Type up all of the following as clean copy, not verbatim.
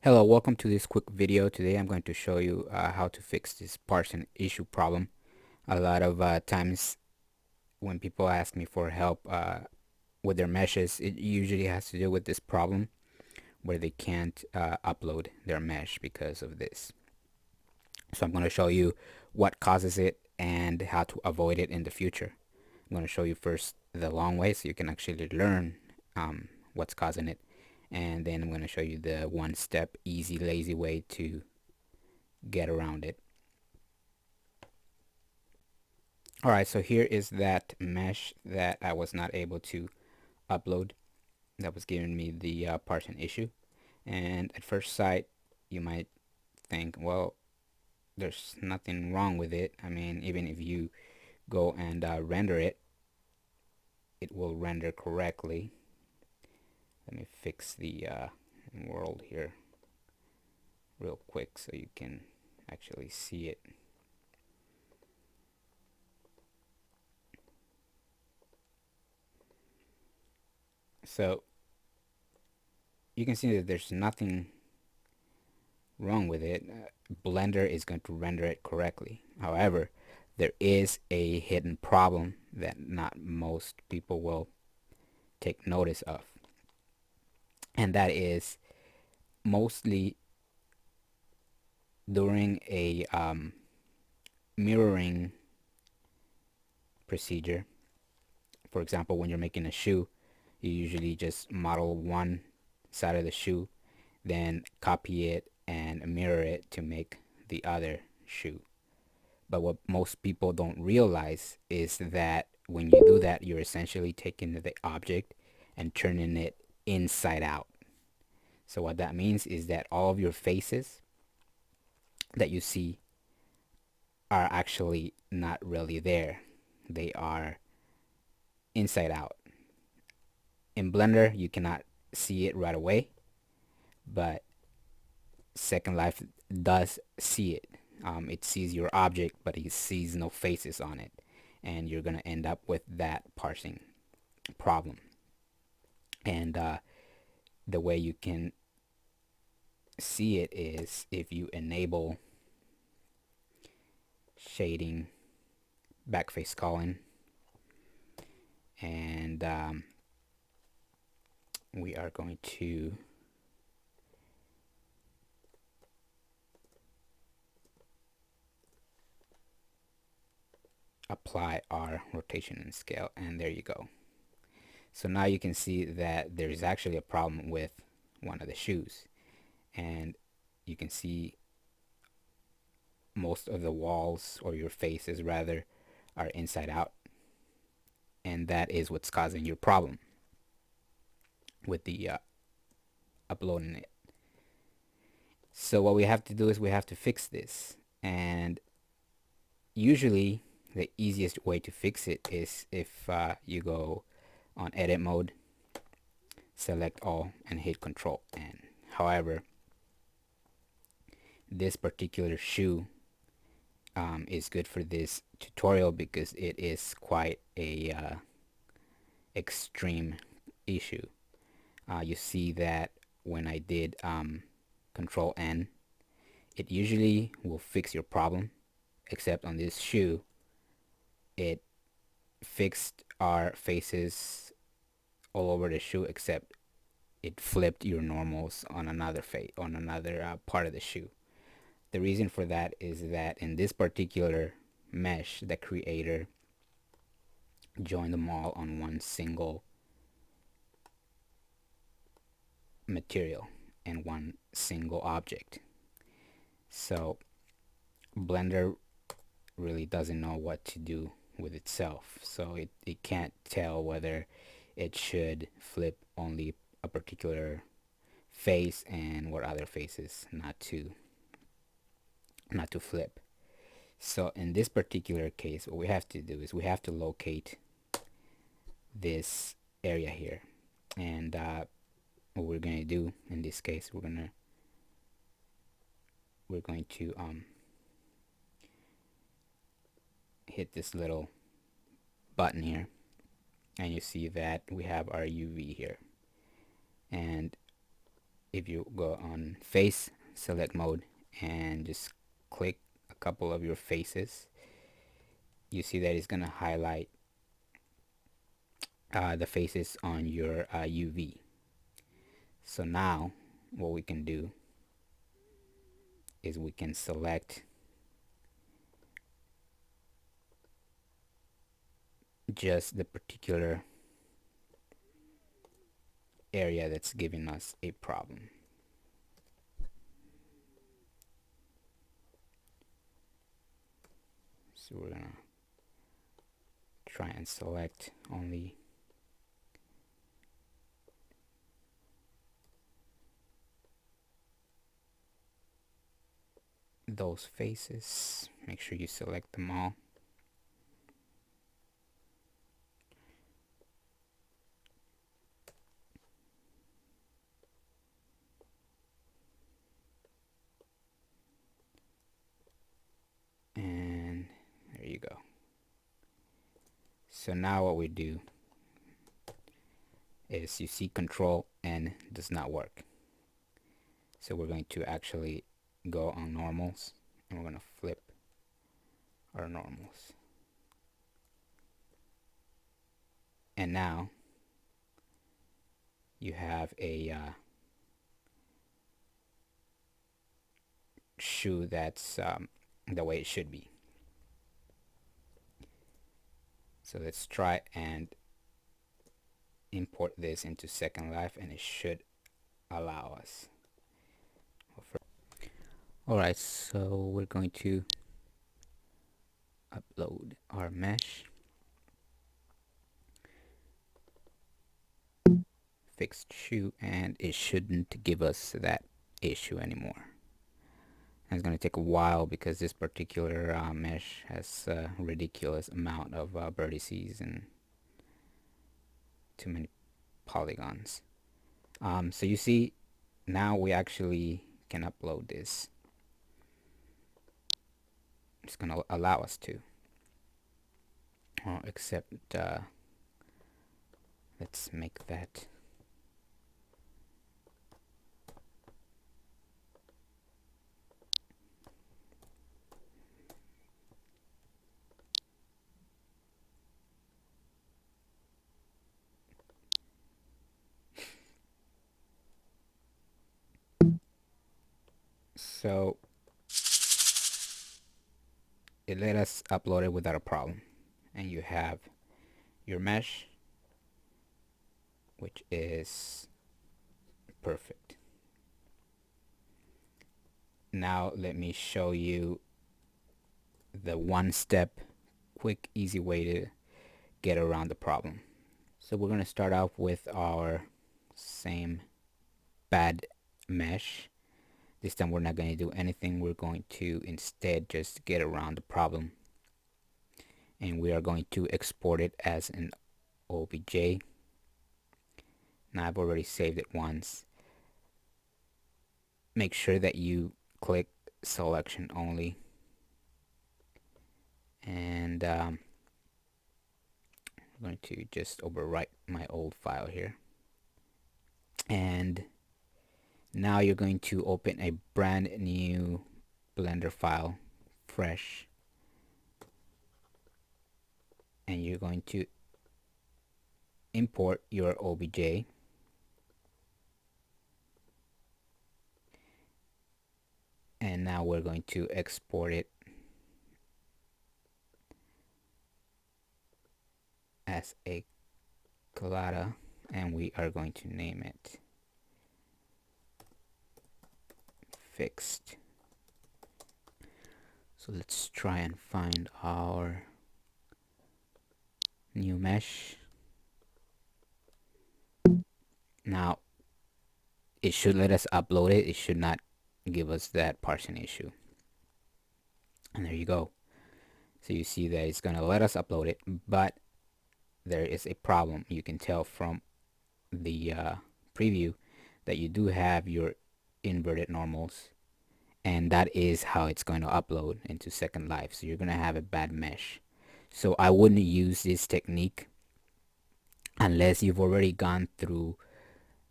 Hello, welcome to this quick video. Today I'm going to show you how to fix this parsing issue problem. A lot of times when people ask me for help with their meshes, it usually has to do with this problem where they can't upload their mesh because of this. So I'm going to show you what causes it and how to avoid it in the future. I'm going to show you first the long way so you can actually learn what's causing it. And then I'm going to show you the one-step easy lazy way to get around it. Alright, so here is that mesh that I was not able to upload that was giving me the parsing issue. And at first sight you might think, well, there's nothing wrong with it. I mean, even if you go and render it, it will render correctly. Let me fix the world here real quick so you can actually see it. So you can see that there's nothing wrong with it. Blender is going to render it correctly. However, there is a hidden problem that not most people will take notice of, and that is mostly during a mirroring procedure. For example, when you're making a shoe, you usually just model one side of the shoe, then copy it and mirror it to make the other shoe. But what most people don't realize is that when you do that, you're essentially taking the object and turning it inside out. So what that means is that all of your faces that you see are actually not really there. They are inside out. In Blender, you cannot see it right away, but Second Life does see it. It sees your object, but it sees no faces on it, and you're gonna end up with that parsing problem. And the way you can see it is if you enable shading backface culling, and we are going to apply our rotation and scale, and there you go. So now you can see that there's actually a problem with one of the shoes, and you can see most of the walls, or your faces rather, are inside out, and that is what's causing your problem with the uploading it. So what we have to do is we have to fix this, and usually the easiest way to fix it is if you go on edit mode, select all, and hit Control N. However, this particular shoe is good for this tutorial because it is quite a extreme issue. You see that when I did Control N, it usually will fix your problem, except on this shoe it fixed our faces all over the shoe, except it flipped your normals on another part of the shoe. The reason for that is that in this particular mesh, the creator joined them all on one single material and one single object. So Blender really doesn't know what to do with itself, so it can't tell whether it should flip only a particular face and what other faces not to flip. So in this particular case, what we have to do is we have to locate this area here, and what we're going to do in this case, we're going to hit this little button here, and you see that we have our UV here, and if you go on face select mode and just click a couple of your faces, you see that it's gonna highlight the faces on your UV. So now what we can do is we can select just the particular area that's giving us a problem. So we're gonna try and select only those faces. Make sure you select them all. And there you go. So now what we do is, you see Control N does not work. So we're going to actually go on normals and we're going to flip our normals. And now you have a shoe that's the way it should be. So let's try and import this into Second Life, and it should allow us. Alright, so we're going to upload our mesh, fixed shoe, and it shouldn't give us that issue anymore. And it's going to take a while because this particular mesh has a ridiculous amount of vertices and too many polygons. So you see, now we actually can upload this. It's going to allow us to. Except let's make that so it let us upload it without a problem. And you have your mesh, which is perfect. Now let me show you the one-step quick easy way to get around the problem. So we're going to start off with our same bad mesh. This time we're not going to do anything. We're going to instead just get around the problem, and we are going to export it as an OBJ. Now I've already saved it once. Make sure that you click selection only, and I'm going to just overwrite my old file here. And now you're going to open a brand new Blender file, fresh, and you're going to import your OBJ. And now we're going to export it as a collada, and we are going to name it fixed. So let's try and find our new mesh. Now it should let us upload it. It should not give us that parsing issue. And there you go. So you see that it's going to let us upload it, but there is a problem. You can tell from the preview that you do have your inverted normals, and that is how it's going to upload into Second Life. So you're going to have a bad mesh. So I wouldn't use this technique unless you've already gone through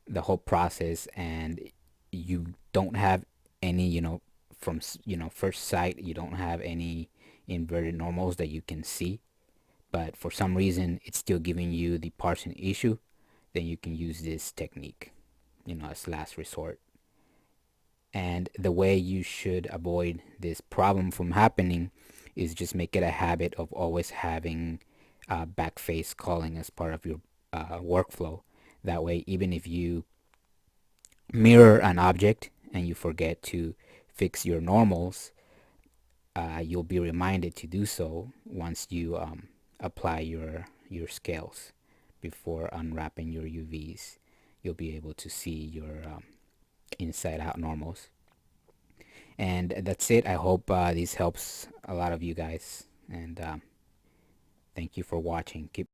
the whole process and you don't have any, from first sight, you don't have any inverted normals that you can see, but for some reason it's still giving you the parsing issue, then you can use this technique, as last resort. And the way you should avoid this problem from happening is just make it a habit of always having backface calling as part of your workflow. That way, even if you mirror an object and you forget to fix your normals, you'll be reminded to do so once you apply your scales. Before unwrapping your UVs, you'll be able to see your inside out normals. And that's it. I hope this helps a lot of you guys. And thank you for watching. Keep